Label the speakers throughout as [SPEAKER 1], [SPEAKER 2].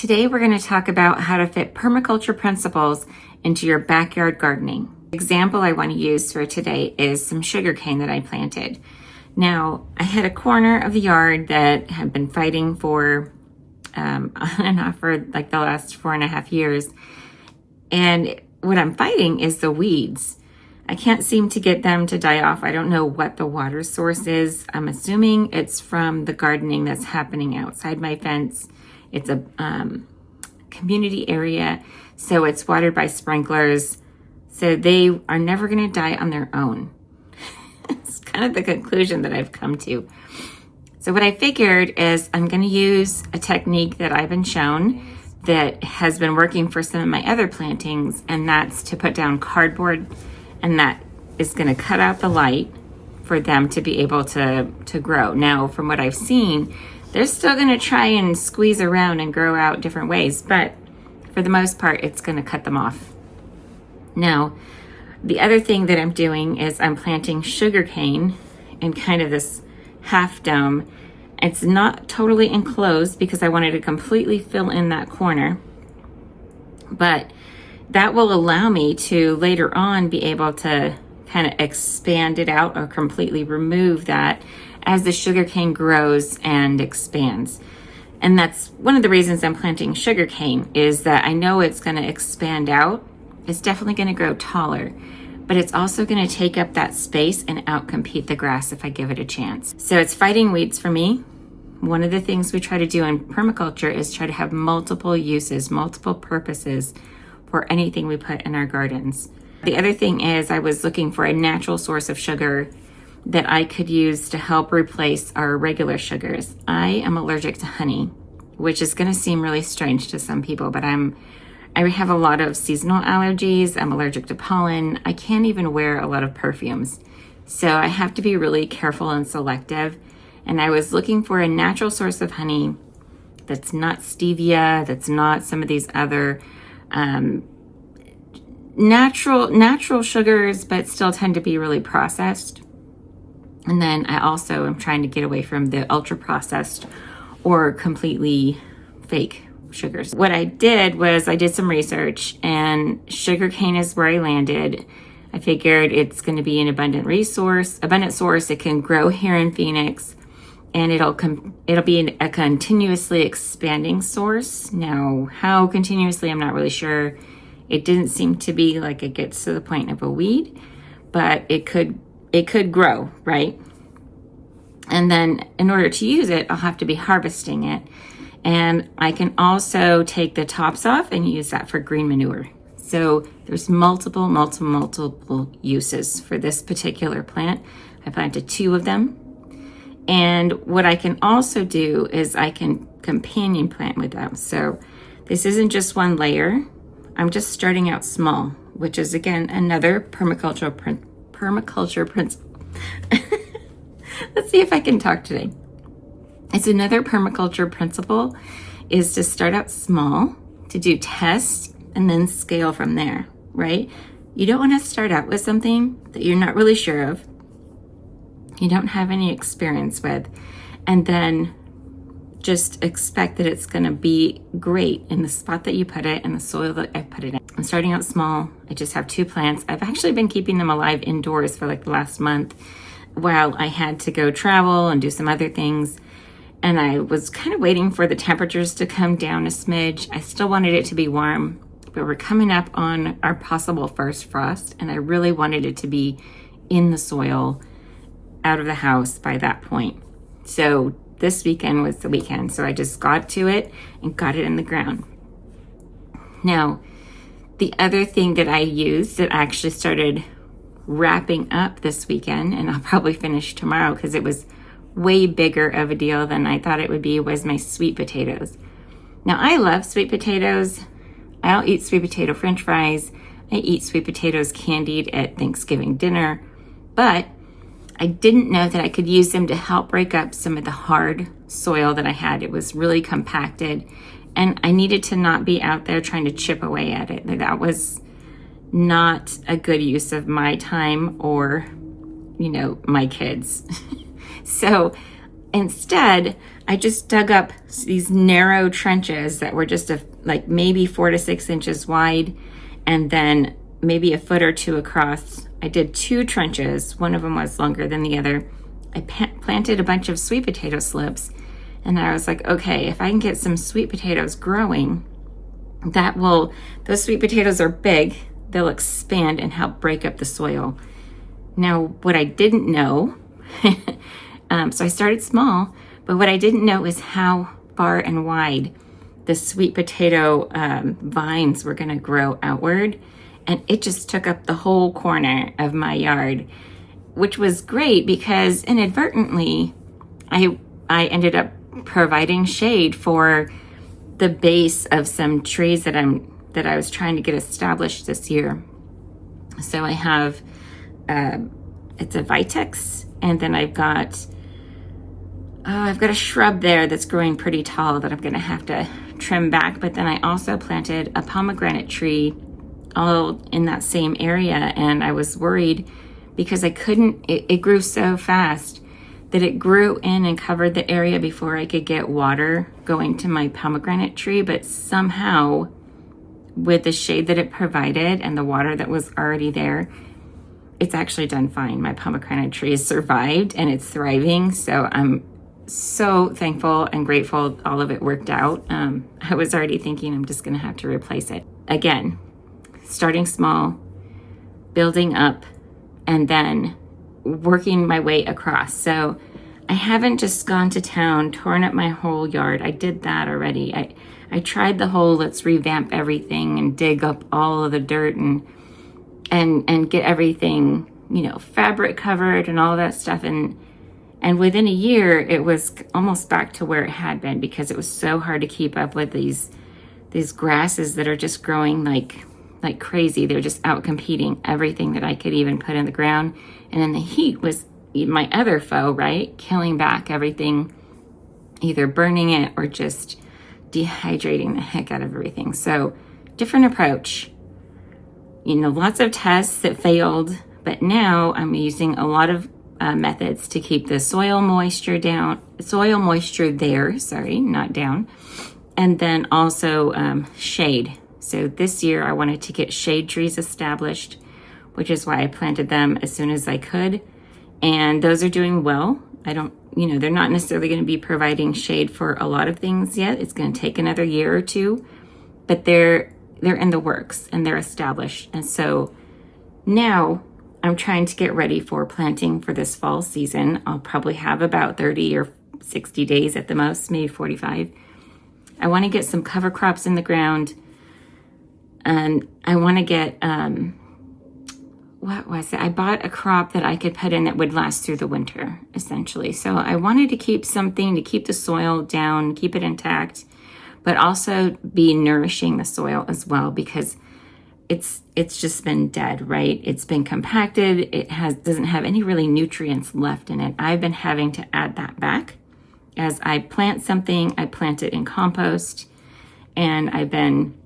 [SPEAKER 1] Today we're going to talk about how to fit permaculture principles into your backyard gardening. The example I want to use for today is some sugarcane that I planted. Now, I had a corner of the yard that had been fighting for on and off for like the last 4.5 years. And what I'm fighting is the weeds. I can't seem to get them to die off. I don't know what the water source is. I'm assuming it's from the gardening that's happening outside my fence. It's a community area, so it's watered by sprinklers. So they are never going to die on their own. It's kind of the conclusion that I've come to. So what I figured is I'm going to use a technique that I've been shown that has been working for some of my other plantings, and that's to put down cardboard, and that is going to cut out the light for them to be able to grow. Now, from what I've seen, they're still going to try and squeeze around and grow out different ways, but for the most part, it's going to cut them off. Now, the other thing that I'm doing is I'm planting sugarcane in kind of this half dome. It's not totally enclosed because I wanted to completely fill in that corner, but that will allow me to later on be able to kind of expand it out or completely remove that as the sugarcane grows and expands. And that's one of the reasons I'm planting sugarcane, is that I know it's going to expand out. It's definitely going to grow taller, but it's also going to take up that space and outcompete the grass if I give it a chance. So it's fighting weeds for me. One of the things we try to do in permaculture is try to have multiple uses, multiple purposes for anything we put in our gardens. The other thing is I was looking for a natural source of sugar that I could use to help replace our regular sugars. I am allergic to honey, which is going to seem really strange to some people, but I have a lot of seasonal allergies. I'm allergic to pollen. I can't even wear a lot of perfumes. So I have to be really careful and selective. And I was looking for a natural source of honey that's not stevia, that's not some of these other natural sugars, but still tend to be really processed. And then I also am trying to get away from the ultra processed or completely fake sugars. What I did was I did some research, and sugarcane is where I landed. I figured it's going to be an abundant source. It can grow here in Phoenix, and it'll be a continuously expanding source. Now, how continuously, I'm not really sure. It didn't seem to be like it gets to the point of a weed, but it could grow, right? And then in order to use it, I'll have to be harvesting it. And I can also take the tops off and use that for green manure. So there's multiple uses for this particular plant. I planted 2 of them. And what I can also do is I can companion plant with them. So this isn't just one layer. I'm just starting out small, which is again another permaculture principle. Let's see if I can talk today. It's another permaculture principle is to start out small, to do tests, and then scale from there, right? You don't want to start out with something that you're not really sure of, you don't have any experience with, and then just expect that it's going to be great in the spot that you put it and the soil that I put it in. I'm starting out small. I just have 2 plants. I've actually been keeping them alive indoors for like the last month while I had to go travel and do some other things. And I was kind of waiting for the temperatures to come down a smidge. I still wanted it to be warm, but we're coming up on our possible first frost, and I really wanted it to be in the soil, out of the house by that point. So this weekend was the weekend, so I just got to it and got it in the ground. Now, the other thing that I used that actually started wrapping up this weekend, and I'll probably finish tomorrow because it was way bigger of a deal than I thought it would be, was my sweet potatoes. Now, I love sweet potatoes. I'll eat sweet potato french fries. I eat sweet potatoes candied at Thanksgiving dinner, but I didn't know that I could use them to help break up some of the hard soil that I had. It was really compacted, and I needed to not be out there trying to chip away at it. That was not a good use of my time or, my kids. So instead, I just dug up these narrow trenches that were just like maybe 4 to 6 inches wide, and then maybe a foot or two across. I did 2 trenches. One of them was longer than the other. I planted a bunch of sweet potato slips, and I was like, okay, if I can get some sweet potatoes growing, those sweet potatoes are big. They'll expand and help break up the soil. Now, what I didn't know, so I started small, but what I didn't know is how far and wide the sweet potato vines were going to grow outward. And it just took up the whole corner of my yard, which was great because inadvertently I ended up providing shade for the base of some trees that I was trying to get established this year. So I have it's a vitex, and then I've got a shrub there that's growing pretty tall that I'm going to have to trim back. But then I also planted a pomegranate tree all in that same area, and I was worried because it grew so fast that it grew in and covered the area before I could get water going to my pomegranate tree. But somehow, with the shade that it provided and the water that was already there, it's actually done fine. My pomegranate tree has survived and it's thriving. So I'm so thankful and grateful all of it worked out. I was already thinking I'm just going to have to replace it. Again, starting small, building up, and then working my way across. So I haven't just gone to town, torn up my whole yard. I did that already. I tried the whole let's revamp everything and dig up all of the dirt and get everything, fabric covered and all that stuff. And within a year, it was almost back to where it had been because it was so hard to keep up with these grasses that are just growing like crazy. They're just out competing everything that I could even put in the ground. And then the heat was my other foe, right? Killing back everything, either burning it or just dehydrating the heck out of everything. So different approach, lots of tests that failed, but now I'm using a lot of methods to keep the soil moisture there, not down. And then also shade. So this year I wanted to get shade trees established, which is why I planted them as soon as I could. And those are doing well. They're not necessarily going to be providing shade for a lot of things yet. It's going to take another year or two, but they're in the works and they're established. And so now I'm trying to get ready for planting for this fall season. I'll probably have about 30 or 60 days at the most, maybe 45. I want to get some cover crops in the ground. And I want to get, I bought a crop that I could put in that would last through the winter, essentially. So I wanted to keep something to keep the soil down, keep it intact, but also be nourishing the soil as well, because it's just been dead, right? It's been compacted. It doesn't have any really nutrients left in it. I've been having to add that back. As I plant something, I plant it in compost, and I've been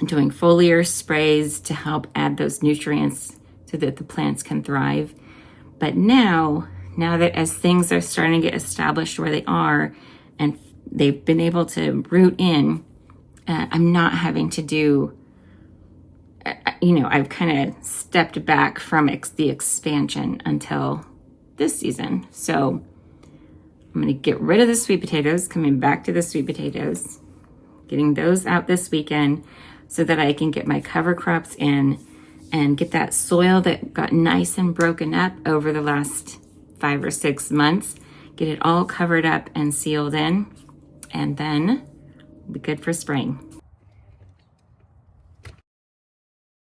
[SPEAKER 1] doing foliar sprays to help add those nutrients so that the plants can thrive. But now that as things are starting to get established where they are and they've been able to root in, I'm not having to do, I've kind of stepped back from the expansion until this season. So I'm going to get rid of the sweet potatoes, coming back to the sweet potatoes, getting those out this weekend, so that I can get my cover crops in and get that soil that got nice and broken up over the last 5 or 6 months, get it all covered up and sealed in, and then we'll be good for spring.